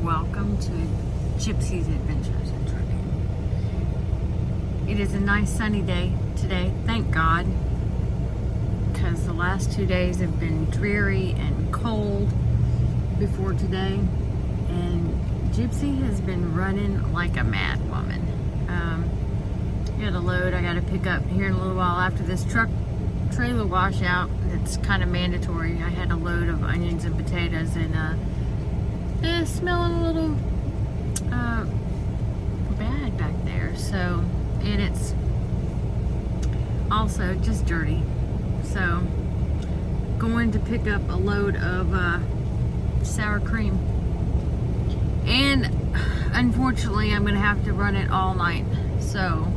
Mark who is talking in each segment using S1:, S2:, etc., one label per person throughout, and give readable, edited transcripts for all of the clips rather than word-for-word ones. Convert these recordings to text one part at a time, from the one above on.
S1: welcome to Gypsy's Adventures in Trucking. It is a nice sunny day today, thank God, because the last 2 days have been dreary and cold before today, and Gypsy has been running like a mad woman. Got a load I got to pick up here in a little while after this truck trailer washout. It's kind of mandatory. I had a load of onions and potatoes, and it's smelling a little bad back there. So, and it's also just dirty. So, going to pick up a load of sour cream, and unfortunately, I'm gonna have to run it all night. So,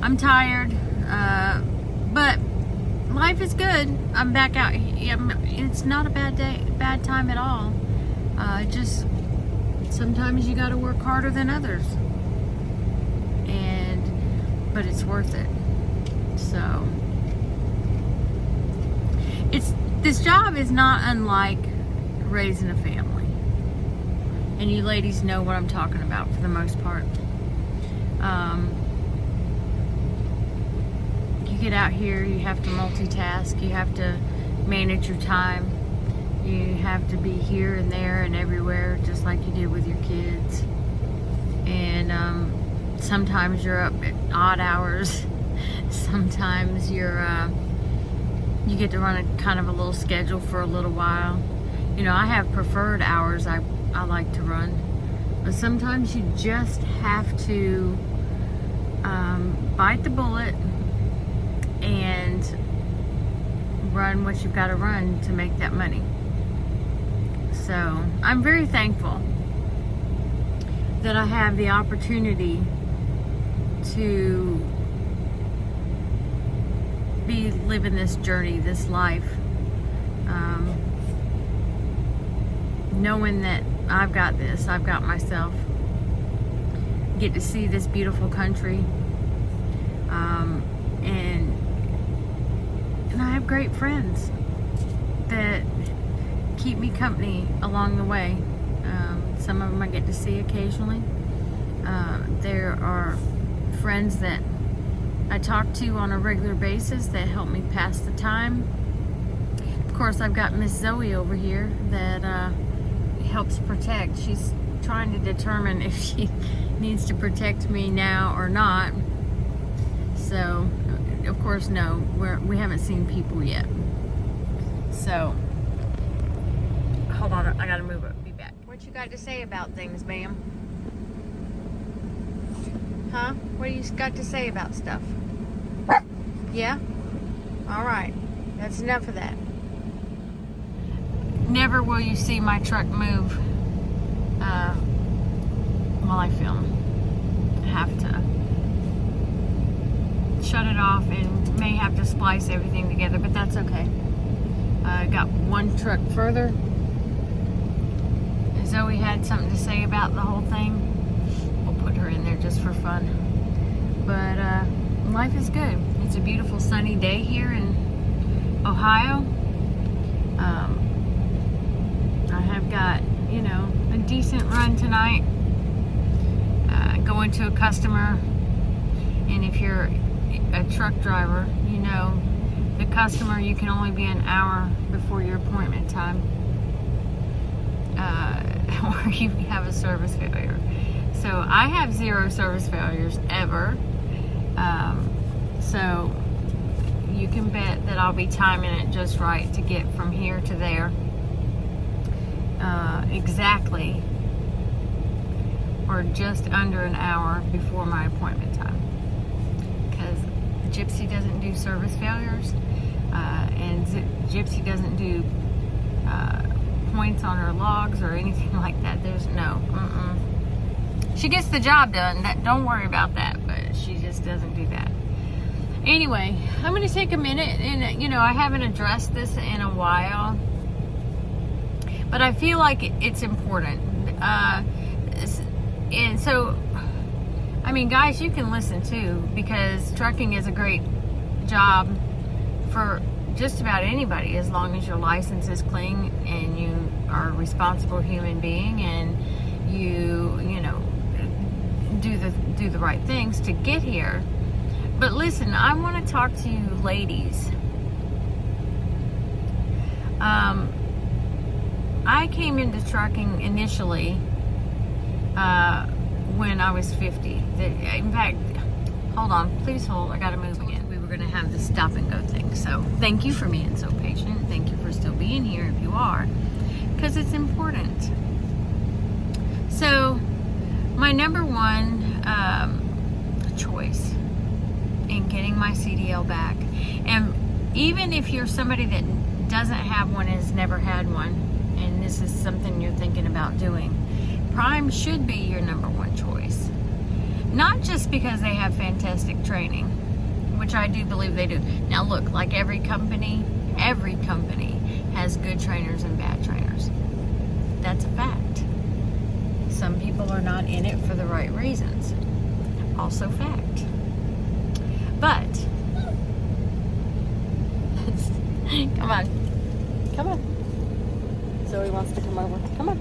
S1: I'm tired, but life is good. I'm back out. It's not a bad day, bad time at all. Just sometimes you got to work harder than others, but it's worth it. So this job is not unlike raising a family, and you ladies know what I'm talking about for the most part. Get out here, you have to multitask, you have to manage your time, you have to be here and there and everywhere, just like you did with your kids. And sometimes you're up at odd hours, sometimes you get to run a kind of a little schedule for a little while. You know, I have preferred hours I like to run, but sometimes you just have to bite the bullet and run what you've got to run to make that money. So I'm very thankful that I have the opportunity to be living this journey, this life, knowing that I've got this, I've got myself, get to see this beautiful country, and I have great friends that keep me company along the way. Some of them I get to see occasionally. There are friends that I talk to on a regular basis that help me pass the time. Of course, I've got Miss Zoe over here that helps protect. She's trying to determine if she needs to protect me now or not. So, of course, no, we haven't seen people yet. So, hold on, I gotta move up, be back. What you got to say about things, ma'am? Huh? What do you got to say about stuff? Yeah? Alright, that's enough of that. Never will you see my truck move while I film. I have to shut it off and may have to splice everything together, but that's okay. I got one truck further. Zoe had something to say about the whole thing. We'll put her in there just for fun. But life is good. It's a beautiful sunny day here in Ohio. I have got, you know, a decent run tonight. Going to a customer, and if you're a truck driver, you know, the customer, you can only be an hour before your appointment time, or you have a service failure. So I have 0 service failures ever. So you can bet that I'll be timing it just right to get from here to there exactly, or just under an hour before my appointment time, because Gypsy doesn't do service failures, and Gypsy doesn't do points on her logs or anything like that. There's no, She gets the job done. Don't worry about that, but she just doesn't do that. Anyway, I'm going to take a minute, and you know, I haven't addressed this in a while, but I feel like it's important. And so, I mean, guys, you can listen too, because trucking is a great job for just about anybody, as long as your license is clean and you are a responsible human being and you know, do the right things to get here. But listen, I want to talk to you ladies. I came into trucking initially when I was 50. In fact, hold on, please hold, I gotta move again. We were gonna have the stop and go thing, so thank you for being so patient. Thank you for still being here if you are, because it's important. So, my number one choice in getting my CDL back, and even if you're somebody that doesn't have one, has never had one, and this is something you're thinking about doing, Prime should be your number one choice. Not just because they have fantastic training, which I do believe they do. Now look, like every company has good trainers and bad trainers. That's a fact. Some people are not in it for the right reasons. Also fact. But, come on. Zoe wants to come over. Come on.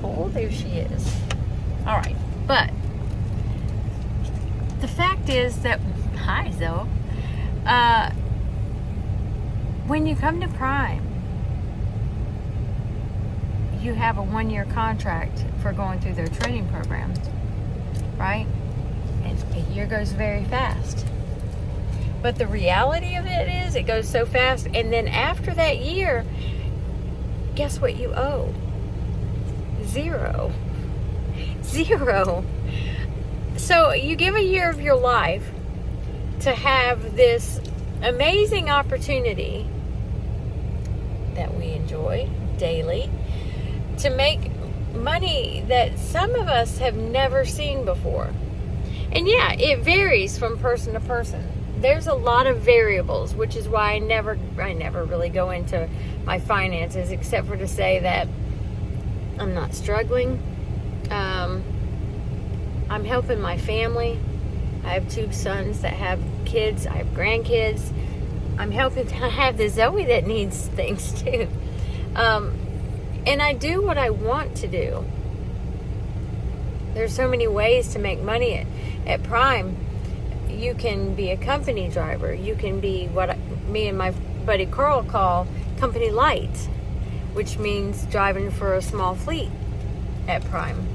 S1: Oh, there she is. All right. But, the fact is that, hi Zoe, when you come to Prime, you have a 1-year contract for going through their training program, right? And a year goes very fast. But the reality of it is, it goes so fast, and then after that year, guess what you owe? Zero. So you give a year of your life to have this amazing opportunity that we enjoy daily to make money that some of us have never seen before. And yeah, it varies from person to person. There's a lot of variables, which is why I never really go into my finances, except for to say that I'm not struggling. I'm helping my family. I have 2 sons that have kids. I have grandkids. I'm helping. I have the Zoe that needs things too. And I do what I want to do. There's so many ways to make money at Prime. You can be a company driver. You can be what me and my buddy Carl call company light, which means driving for a small fleet at Prime.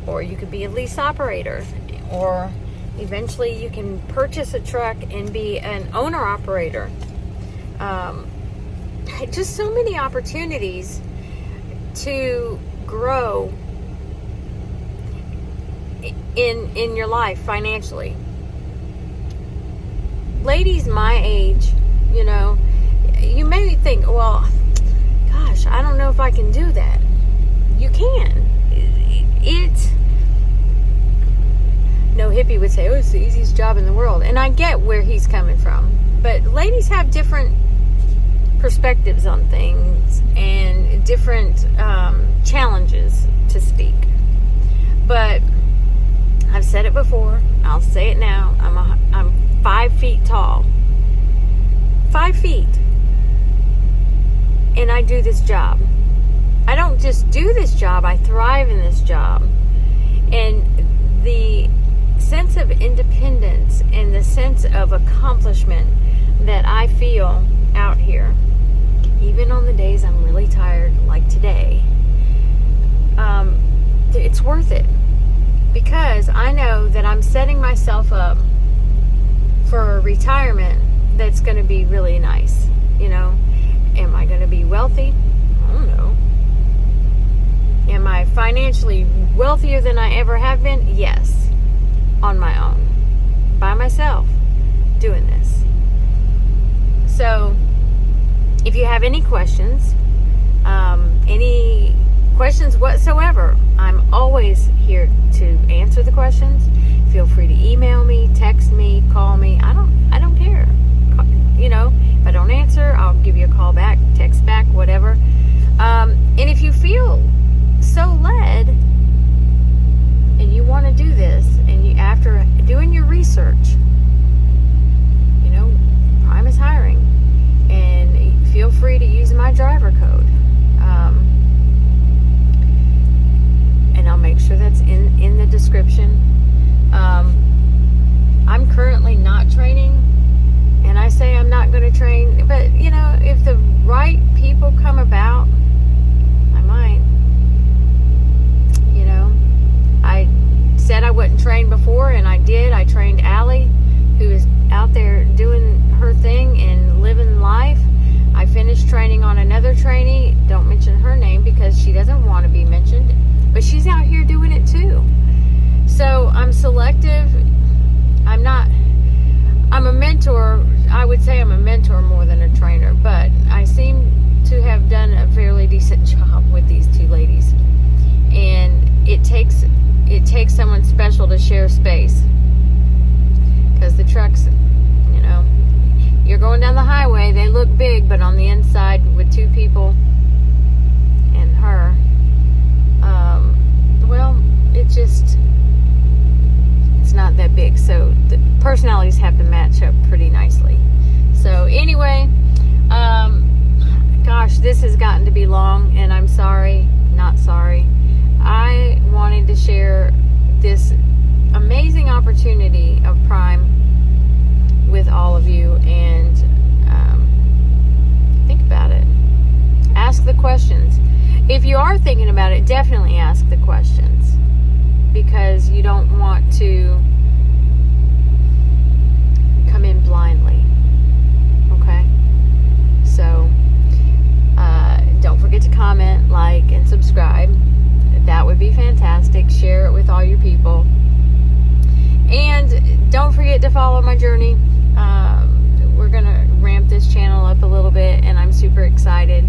S1: Or you could be a lease operator, or eventually you can purchase a truck and be an owner operator. Just so many opportunities to grow in your life financially. Ladies my age, you know, you may think, well, gosh, I don't know if I can do that. You can. No hippie would say, oh, it's the easiest job in the world. And I get where he's coming from. But ladies have different perspectives on things and different challenges to speak. But I've said it before. I'll say it now. I'm 5 feet tall. 5 feet. And I do this job. I don't just do this job, I thrive in this job. And the sense of independence and the sense of accomplishment that I feel out here, even on the days I'm really tired, like today, it's worth it. Because I know that I'm setting myself up for a retirement that's going to be really nice. You know, am I going to be wealthy? I don't know. Am I financially wealthier than I ever have been? Yes. On my own. By myself. Doing this. So, if you have any questions, whatsoever, I'm always here to answer the questions. Feel free to email me, text me, call me. I don't care. You know, if I don't answer, I'll give you a call back, text back, whatever. And if you feel so led and you want to do this, and you, after doing your research, you know, Prime is hiring, and feel free to use my driver code. out there doing her thing and living life. I finished training on another trainee. Don't mention her name because she doesn't want to be mentioned, but she's out here doing it too. So I'm selective. I'm a mentor. I would say I'm a mentor more than a trainer, but I seem to have done a fairly decent job with these two ladies. And it takes someone special to share space, because the trucks, you know, you're going down the highway, they look big, but on the inside with two people and her, well, it's not that big. So the personalities have to match up pretty nicely. So anyway, gosh, this has gotten to be long, and I'm sorry, not sorry. I wanted to share this amazing opportunity of Prime with all of you, and think about it. Ask the questions. If you are thinking about it, definitely ask the questions, because you don't want to come in blindly. Okay? So, don't forget to comment, like, and subscribe. That would be fantastic. Share it with all your people. And don't forget to follow my journey. We're going to ramp this channel up a little bit, and I'm super excited.